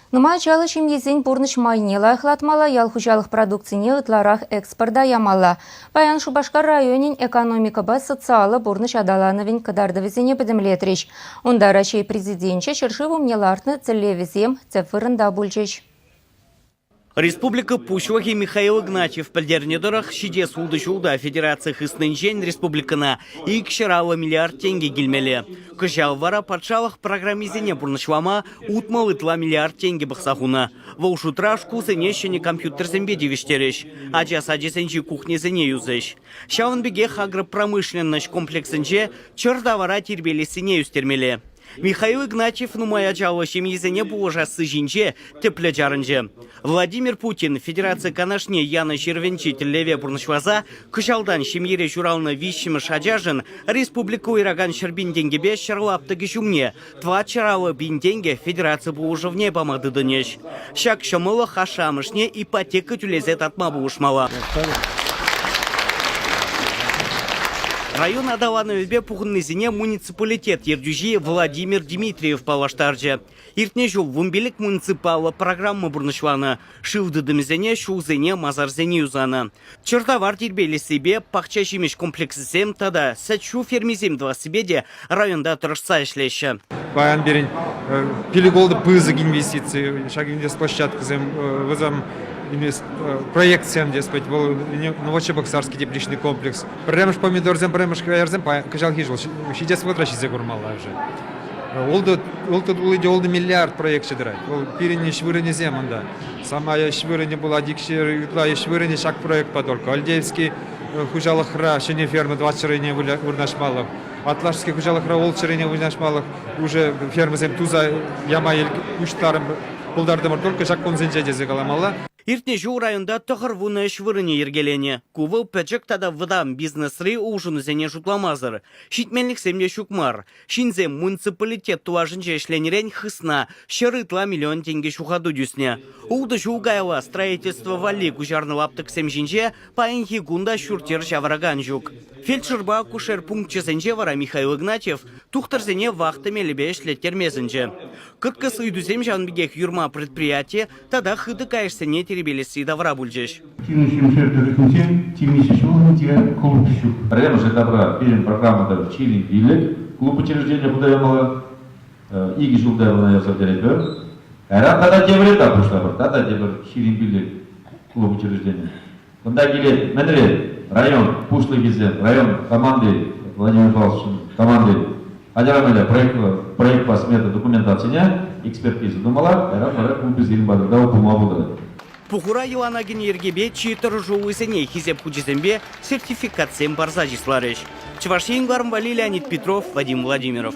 Нума чалышым езен бурныш майне лайхлатмала ял хужалық продукцияне ытларах экспорта ямала. Паян Шубашкар районин экономика ба социалы бурныш адалановин кадардывезене бідімлетреш. Онда Рашей президентче шершивым нелартны целевезем цифрында бульчеш. Республика Пущевых и Михаил Игнатьев пальдернедорах щиде сулды Федерация Хыснынчен Республикана и кширала миллиард тенге гильмеле. Кышал вара подшалах программизене бурнышлама утмал 2 миллиард тенге бахсахуна. Волшу тражку сенещене компьютер зембеди виштереш, а час адесенчи кухне зене юзеш. Шаван бегех агропромышленность комплексенче чердавара тербели сене юстермеле. Михаил Игнатьев нумая жалошим езене буложа сыжинче теплячарынче. Владимир Путин, Федерация Канашне Яна Червенчитель Леве Бурнышваза, Кышалдан Шемьере Журална Вищим Шаджажин, Республику Ираган Щербин деньги без Шарлапта Гишумне, Тва Чарала Бин деньги Федерация Буложевне помады донеш. Шак Шамыла Хашамышне ипотека тюлезет от Мабушмала. Район Адаланове пухынный зене муниципалитет Ердюжи Владимир Дмитриев палаштарджа. Иртнежу вумбелик муниципала программа бурнышлана. Шилдыдым зене шулзене мазар зене юзана. Чертовар тербели себе пахчащимиш комплексизем тада сачу фермизем два себеде районда трошса ишлеща. Баян берин пилиголды пызык инвестиции, шаг инвестплощадка вызам проекциям, дескать, был Новочебоксарский тепличный комплекс. Премеш помидорзем, премеш каярзем, кажал хижил, щидес вотращизе гурмала уже. Олды миллиард проект шедрай. Пирини швырыне земанда. Сама швырыне была дикшер, ютла швырыне шаг проект подолка. Альдеевский хужалахра, шене фермы 20 ширине вырнашмалов. Атлашский хужалахра, ол ширине вырнашмалов. Уже фермы зем туза ямай уштарым. Пулдардымыр только шаг конзенче дезе каламала. Иртнежу районда тохарвуна швырыне ергелене. Кувыл пәчек тада выдам бизнес-ры ужыны зене жутламазыр. Шитменлік семне шукмар. Шинзе муниципалитет туажынче ішленерен хысна. Шыры 2 миллион тенге шухаду дюсне. Улды жугайла строительство вали кужарны лаптык семжинче паинхи гунда шуртер шавраган жук. Фельдшерба кушер пунктче зенче вара Михаил Игнатьев тухтар зене вахтами лебе шлеттер мезенче. Кыткасы үйдузем жанбегех юрма предприятие тада хыды кайшсене теребелесі давра бульджеш. Проблема же добра, перед программой Чили Билек, клуб учреждения Будаямала, Иги Жулдаева на Явзавдеребер. Эран тада деврета пушла, тада девр Чили Билек, клуб учреждения. Когда гилет, медре, район Пушлый Гизен, район команды Владимир Павлович, команды Адирамеля проект по смете документации, экспертизы думала, эран пора клуб из Гильбада, да, упомогла. Пухура Иланагин Ергебе читер жулысене хизеп худизембе сертификациям барзажисларыш. Чевашин Глармвали Леонид Петров, Вадим Владимиров.